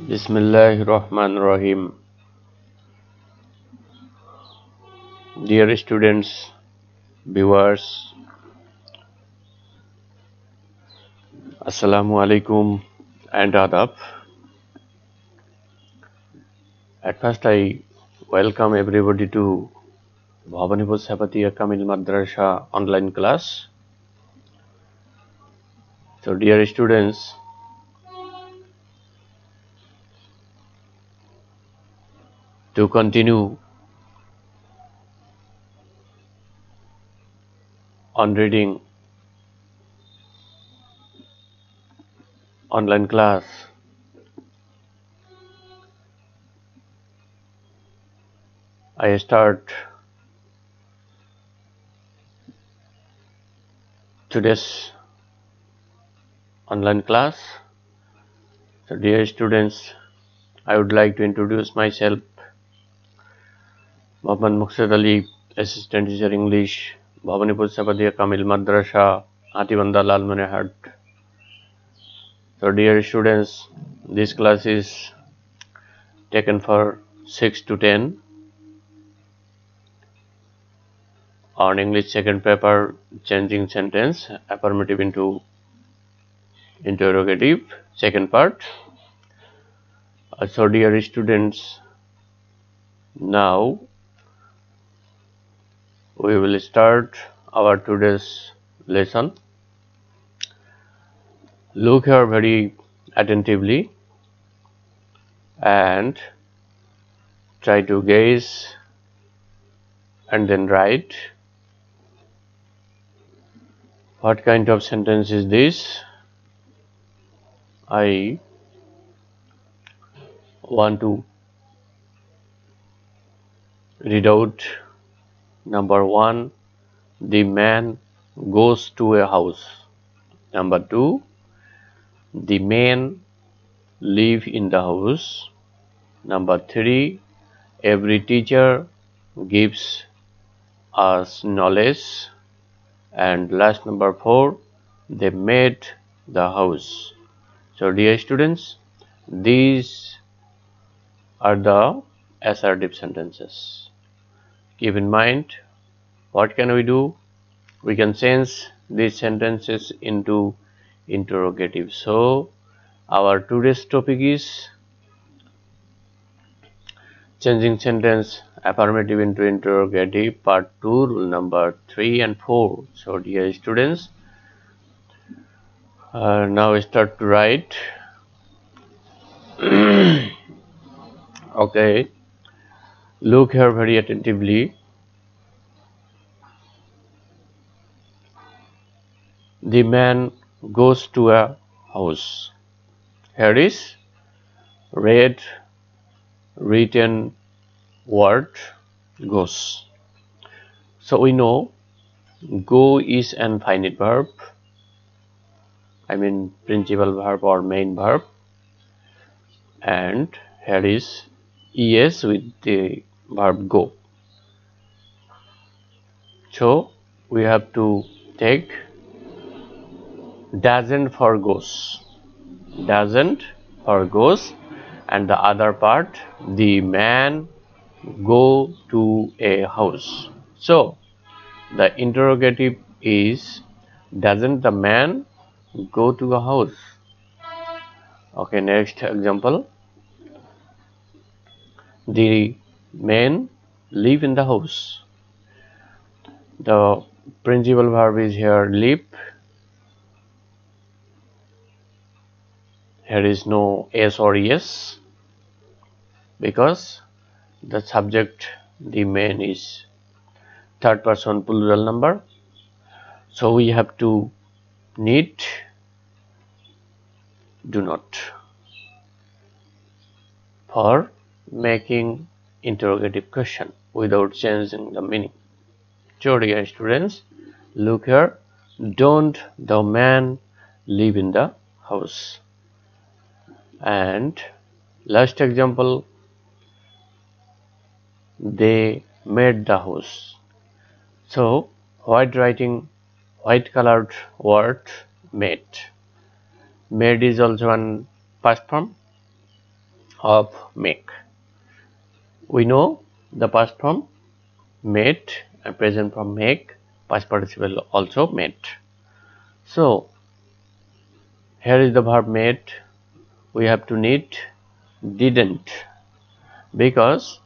Bismillahirrahmanirrahim. Dear students, viewers, Assalamu alaikum and adab. At first, I welcome everybody to Bhavanipur Sapatiya Kamil Madrasa online class. So, dear students, to continue on reading online class, I start today's online class. So, dear students, I would like to introduce myself. Mohammad Muqsad Ali, Assistant Teacher English, Bhavanipur Sapatiya Kamil Madrasa, Hatibanda Lalmanehat. So, dear students, this class is taken for 6 to 10 on English second paper, changing sentence, affirmative into interrogative, second part. So, dear students, now we will start our today's lesson. Look here very attentively and try to gaze and then write. What kind of sentence is this? I want to read out number 1. The man goes to a house. Number 2. The men live in the house. Number 3. Every teacher gives us knowledge. And last, number 4. They made the house. So, dear students, these are the assertive sentences. Keep in mind, what can we do? We can change these sentences into interrogative. So, our today's topic is changing sentence affirmative into interrogative part 2, rule number 3 and 4. So, dear students, now start to write. Okay, look here very attentively. The man goes to a house. Here is red written word goes. So we know go is an finite verb, I mean principal verb or main verb, and here is es with the verb go. So we have to take doesn't for goes, doesn't for goes, and the other part the man go to a house. So the interrogative is doesn't the man go to a house? Okay, next example. The men live in the house. The principal verb is here live. Here is no s or yes because the subject the man is third person plural number. So we have to need do not for making interrogative question without changing the meaning. So dear students, look here. Don't the man live in the house? And last example, they made the house. So white writing, white colored word made. Made is also one past form. of make. We know the past form made and present form make, past participle also made. So here is the verb made. We have to need didn't, because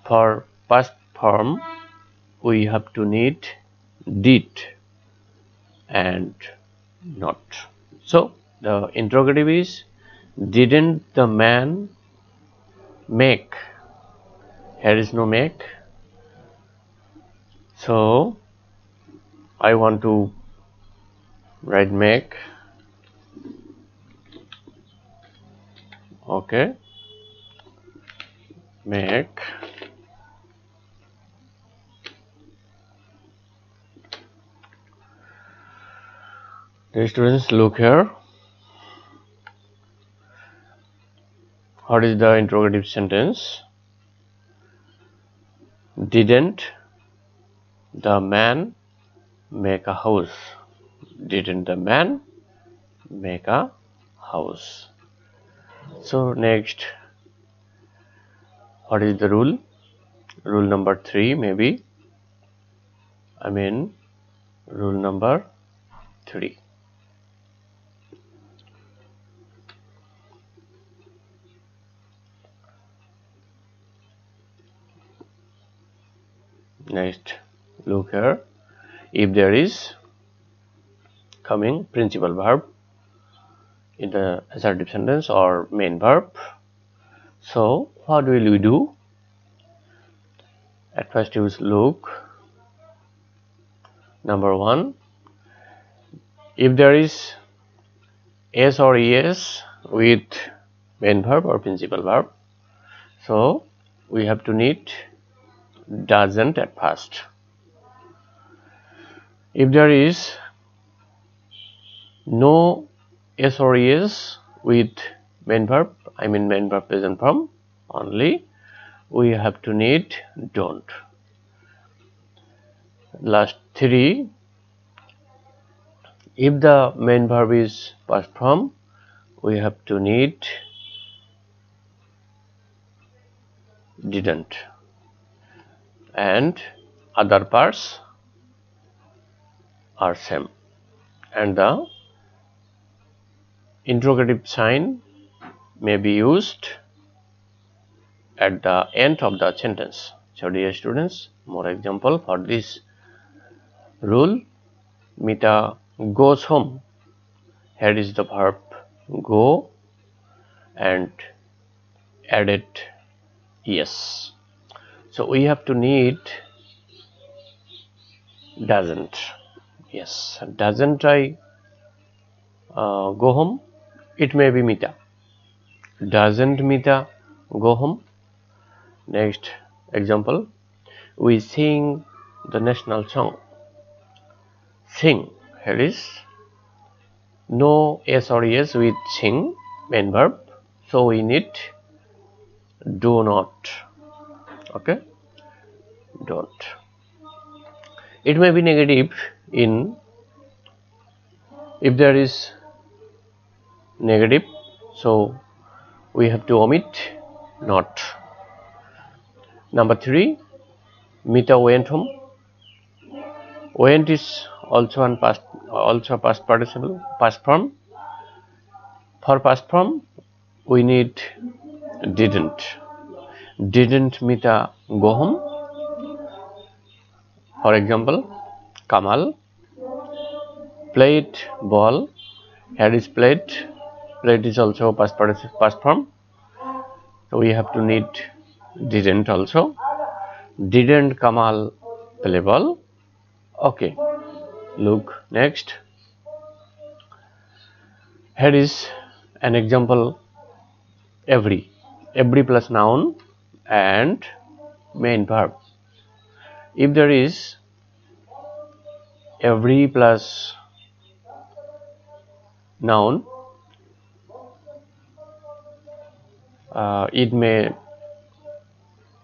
for past form we have to need did and not. So the interrogative is, didn't the man make? Here is no make, so I want to write make. Okay, make. The students, look here. What is the interrogative sentence? Didn't the man make a house? Didn't the man make a house? So next, what is the rule? Rule number 3 maybe. Rule number 3. Next, look here. If there is coming principal verb in the assertive sentence or main verb, so what will we do? At first use look. Number 1, if there is s or es with main verb or principal verb, so we have to need doesn't at first. If there is no s or es with main verb, main verb present form only, we have to need don't. Last 3, if the main verb is past form, we have to need didn't, and other parts are same, and the interrogative sign may be used at the end of the sentence. So dear students, more example for this rule. Mita goes home. Here is the verb go and added yes. So we have to need doesn't. Yes, doesn't I go home? It may be Mita. Doesn't Mita go home? Next example, we sing the national song. Sing, here is no s or es with sing main verb, so we need do not. Okay, don't. It may be negative in, if there is negative, so we have to omit not. Number 3, Mita went home. Went is also past participle, past form. For past form, we need didn't. Didn't Mita go home? For example, Kamal played ball. Here is played. Played is also past form. So we have to need didn't also. Didn't Kamal play ball? Okay. Look next. Here is an example. Every plus noun and main verb. If there is every plus noun, it may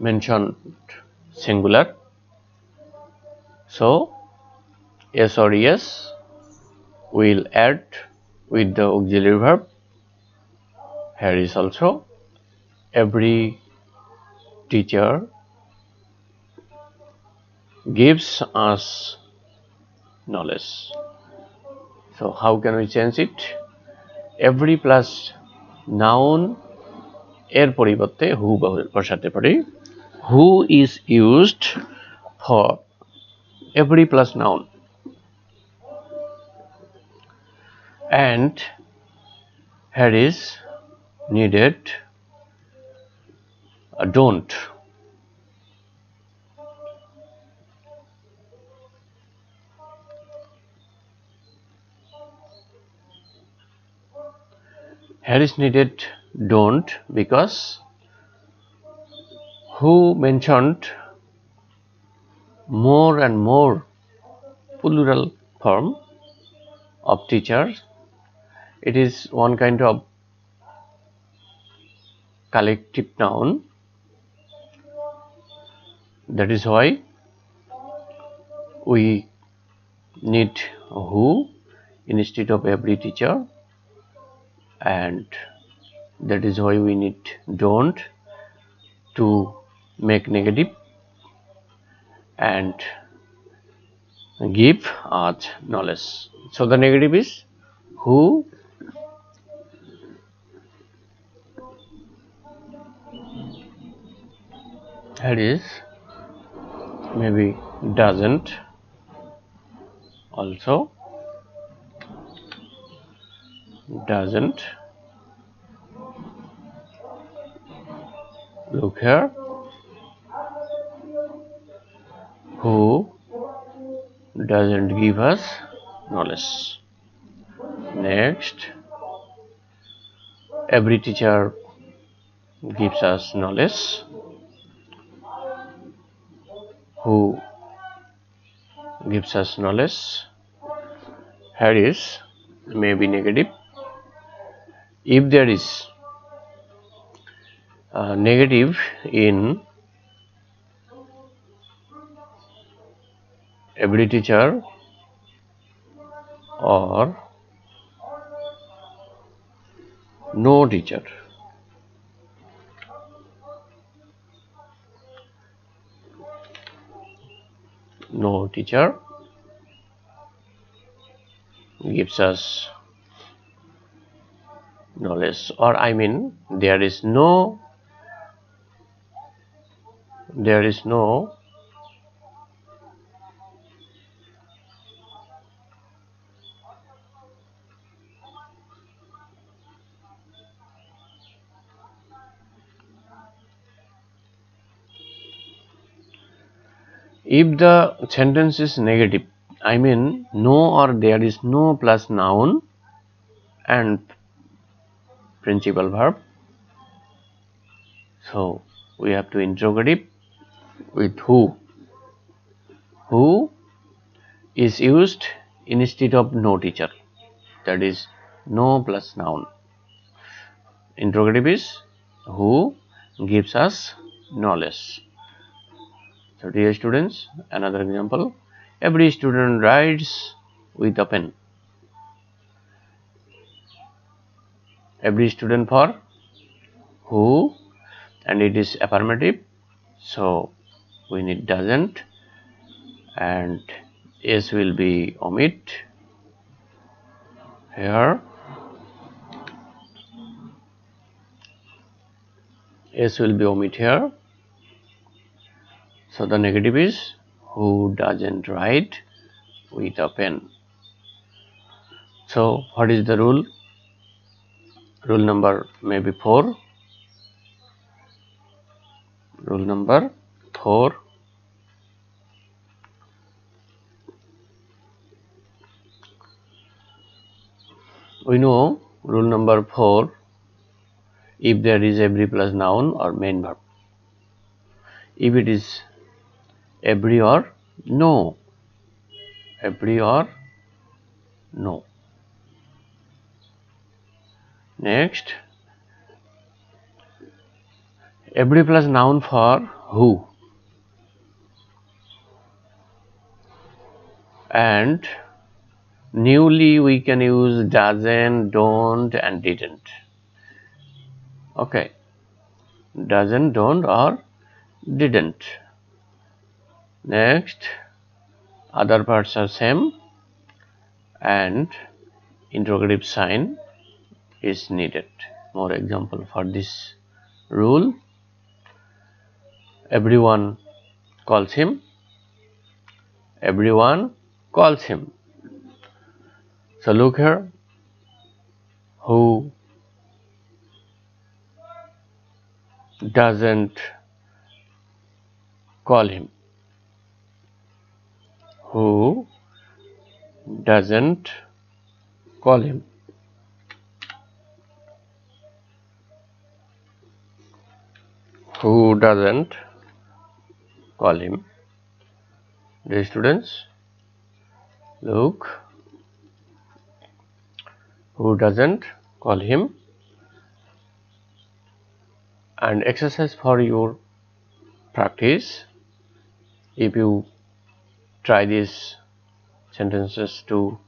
mention singular, so s or es will add with the auxiliary verb Here is also every teacher gives us knowledge. So how can we change it? Every plus noun এর পরিবর্তে who বসাতে পারি. Who is used for every plus noun, and here is needed don't. Here is needed don't because who mentioned more and more plural form of teachers. It is one kind of collective noun. That is why we need who instead of every teacher, and that is why we need don't to make negative and give us knowledge. So the negative is who, here is maybe doesn't, also doesn't. Look here, who doesn't give us knowledge. Next, every teacher gives us knowledge. Who gives us knowledge? Here is maybe negative. If there is negative in every teacher or no teacher, no teacher gives us knowledge, or I mean there is no if the sentence is negative, I mean no or there is no plus noun and principal verb, so we have to interrogative with who. Who is used instead of no teacher, that is no plus noun. Interrogative is who gives us knowledge. So dear students, another example, every student writes with a pen. Every student for who, and it is affirmative, so we need doesn't, and s will be omit here. S will be omit here. So the negative is who doesn't write with a pen. So what is the rule? Rule number maybe 4. Rule number 4. We know rule number 4, if there is every plus noun or main verb. If it is every or no, every or no. Next, every plus noun for who, and newly we can use doesn't, don't and didn't. Okay, doesn't, don't, or didn't. Next, other parts are same and interrogative sign is needed. More example for this rule. Everyone calls him. Everyone calls him. So look here. Who doesn't call him? Who doesn't call him? Who doesn't call him? Dear students, look. Who doesn't call him? And exercise for your practice. If you try these sentences to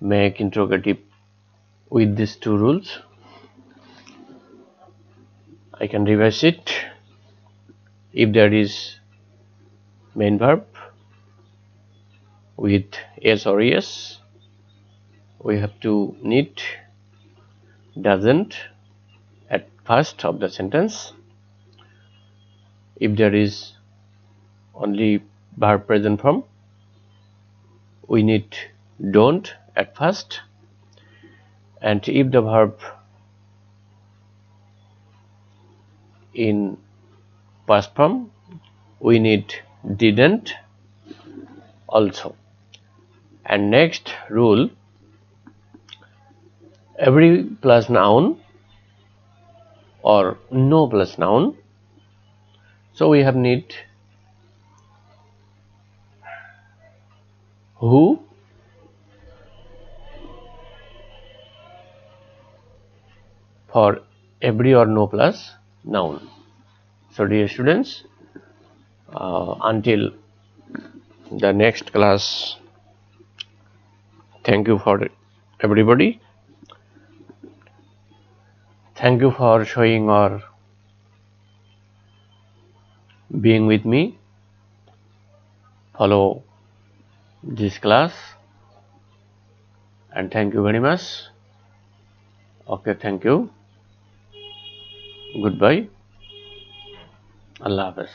make interrogative with these two rules, I can revise it. If there is main verb with s or es, we have to need doesn't at first of the sentence. If there is only verb present form, we need don't at first, and if the verb in past form, we need didn't also. And next rule, every plus noun or no plus noun, so we have need who for every or no plus noun. So dear students, until the next class, thank you for everybody. Thank you for showing or being with me. Follow this class and thank you very much. Okay, thank you. Goodbye. Allah Hafiz.